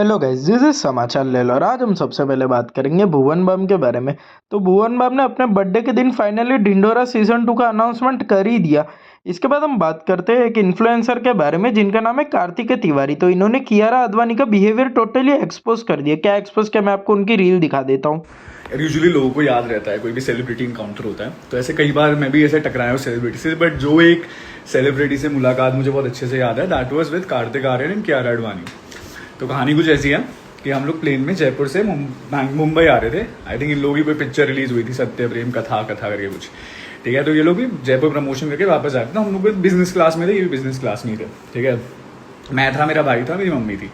Hello guys, this is समाचार ले लो और आज हम सबसे पहले बात करेंगे भुवन बाम के बारे में। तो भुवन बाम ने अपने बर्थडे के दिन फाइनली ढिंढोरा सीजन 2 का अनाउंसमेंट कर ही दिया। इसके बाद हम बात करते हैं एक इन्फ्लुएंसर के बारे में जिनका नाम है कार्तिकेय तिवारी। तो इन्होंने कियारा आडवाणी का बिहेवियर टोटली एक्सपोज कर दिया। क्या एक्सपोज किया, मैं आपको उनकी रील दिखा देता हूँ। यूजुअली लोगों को याद रहता है कोई भी सेलिब्रिटी इनकाउंटर होता है, तो ऐसे कई बार मैं भी ऐसे टकराया हूँ सेलिब्रिटी से। बट जो एक सेलिब्रिटी से मुलाकात मुझे बहुत अच्छे से याद है, that was with Kartik Aaryan and Kiara Advani. तो कहानी कुछ ऐसी है कि हम लोग प्लेन में जयपुर से मुंबई आ रहे थे। आई थिंक इन लोगों की कोई पिक्चर रिलीज हुई थी, सत्य प्रेम कथा करके कुछ, ठीक है। तो ये लोग भी जयपुर प्रमोशन करके वापस आए थे। हम लोग बिजनेस क्लास में थे, ये भी बिजनेस क्लास में ही थे, ठीक है। मैं था, मेरा भाई था, मेरी मम्मी थी,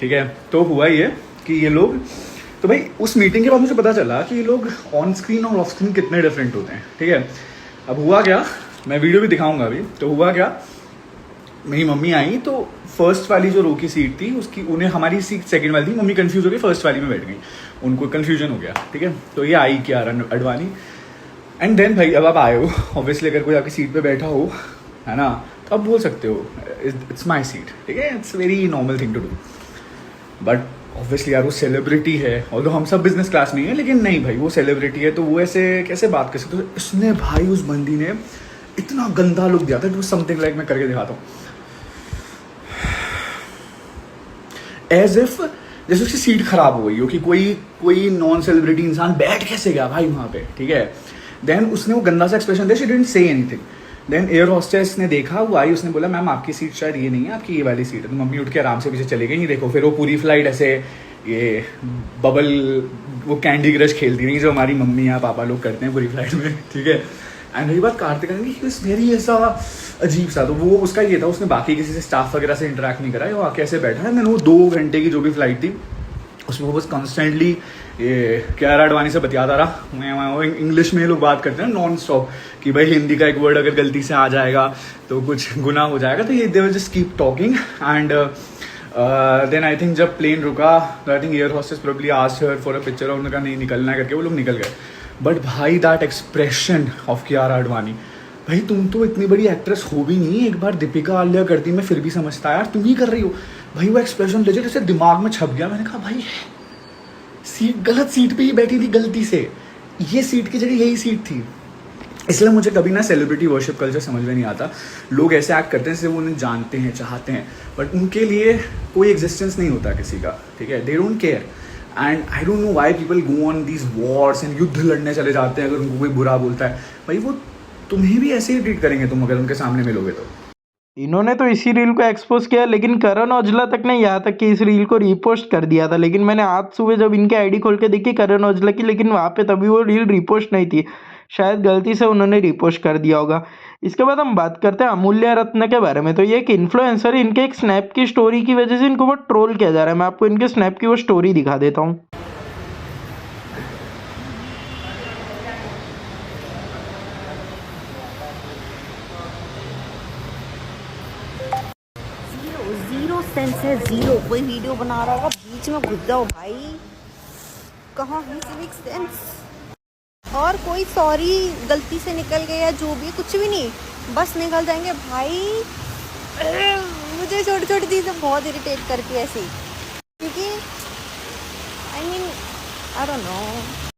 ठीक है। तो हुआ ये कि ये लोग, तो भाई उस मीटिंग के बाद मुझे पता चला कि ये लोग ऑन स्क्रीन और ऑफ स्क्रीन कितने डिफरेंट होते हैं, ठीक है। अब हुआ क्या, मैं वीडियो भी दिखाऊंगा अभी। तो हुआ क्या, मेरी मम्मी आई तो फर्स्ट वाली जो रो की सीट थी उसकी, उन्हें हमारी सीट सेकंड वाली थी। मम्मी कंफ्यूज हो गई, फर्स्ट वाली में बैठ गई, उनको कंफ्यूजन हो गया, ठीक है। तो ये आई कियारा आडवाणी एंड देन भाई अब आप आए हो, ऑब्वियसली अगर कोई आपकी सीट पे बैठा हो, है ना, तो आप बोल सकते हो इट्स माई सीट, ठीक है। It's very normal thing to do. But obviously यार वो सेलिब्रिटी है, और हम सब बिजनेस क्लास नहीं है, लेकिन नहीं भाई वो सेलिब्रिटी है, तो वो ऐसे कैसे बात कर सकते। तो इसने भाई उस बंदी ने इतना गंदा लुक दिया था, इट वाज समथिंग लाइक, मैं करके दिखाता हूँ, एज इफ जैसे उसकी सीट खराब हो गई हो कि कोई नॉन सेलिब्रिटी इंसान बैठ कैसे गया भाई वहां पे, ठीक है। देन उसने वो गंदा सा एक्सप्रेशन दिया, she didn't say anything. Then air hostess ने देखा, वो आई, उसने बोला मैम आपकी सीट शायद ये नहीं है, आपकी ये वाली सीट है। तो मम्मी उठ के आराम से पीछे चली गई। देखो फिर वो पूरी फ्लाइट ऐसे ये बबल, वो कैंडी क्रश खेलती रही जो हमारी मम्मी या पापा लोग करते हैं पूरी फ्लाइट में, ठीक है। एंड रही बात कार्तिक की, वेरी ऐसा अजीब सा, तो वो उसका ये था, उसने बाकी किसी से स्टाफ वगैरह से इंटरेक्ट नहीं करा, वो आके ऐसे बैठा है। मैंने वो 2 घंटे की जो भी फ्लाइट थी उसमें वो बस कॉन्स्टेंटली ये कियारा आडवाणी से बतियाता रहा। इंग्लिश में लोग बात करते हैं नॉन स्टॉप कि भाई हिंदी का एक वर्ड अगर गलती से आ जाएगा तो कुछ गुनाह हो जाएगा, तो ये they will just keep talking. And then I think जब प्लेन रुका तो I think air hostess probably asked her for a picture, और उन्होंने कहा नहीं निकलना है करके वो लोग निकल गए। बट भाई that expression of Kiara Advani, भाई तुम तो इतनी बड़ी एक्ट्रेस हो भी नहीं, एक बार दीपिका आलिया करती मैं फिर भी समझता यार, तुम ही कर रही हो। भाई वो एक्सप्रेशन लेजे जैसे दिमाग में छप गया। मैंने कहा भाई सीट, गलत सीट पे ही बैठी थी गलती से, ये सीट की जगह यही सीट थी। इसलिए मुझे कभी ना सेलिब्रिटी वर्शिप कल्चर समझ में नहीं आता। लोग ऐसे एक्ट करते हैं जैसे वो उन्हें जानते हैं, चाहते हैं, बट उनके लिए कोई एग्जिस्टेंस नहीं होता किसी का, ठीक है। They don't care. And I don't know why people go on these Wars and युद्ध लड़ने चले जाते हैं अगर उनको कोई बुरा बोलता है। भाई वो तुम्हें भी ऐसे ही ट्रीट करेंगे तुम अगर उनके सामने मिलोगे तो। इन्होंने तो इसी रील को एक्सपोज किया, लेकिन करण औजला तक ने यहाँ तक कि इस रील को रीपोस्ट कर दिया था। लेकिन मैंने आज सुबह जब इनके आईडी खोल के देखी करण औजला की, लेकिन वहाँ पे तभी वो रील रीपोस्ट नहीं थी, शायद गलती से उन्होंने रीपोस्ट कर दिया होगा। इसके बाद हम बात करते हैं अमूल्य रत्न के बारे में। तो ये एक इन्फ्लुएंसर है, इनके एक स्नैप की स्टोरी की वजह से इनको बहुत ट्रोल किया जा रहा है। मैं आपको इनके स्नैप की वो स्टोरी दिखा देता हूँ। जीरो जीरो सेंस है, जीरो। कोई वीडियो बना रहा होगा, बीच में घुस जाओ भाई, कहाँ है सिविक सेंस। और कोई सॉरी गलती से निकल गया, जो भी, कुछ भी नहीं, बस निकल जाएंगे भाई। मुझे छोटी छोटी चीज़ें बहुत इरिटेट करती है ऐसी, क्योंकि I mean I don't know.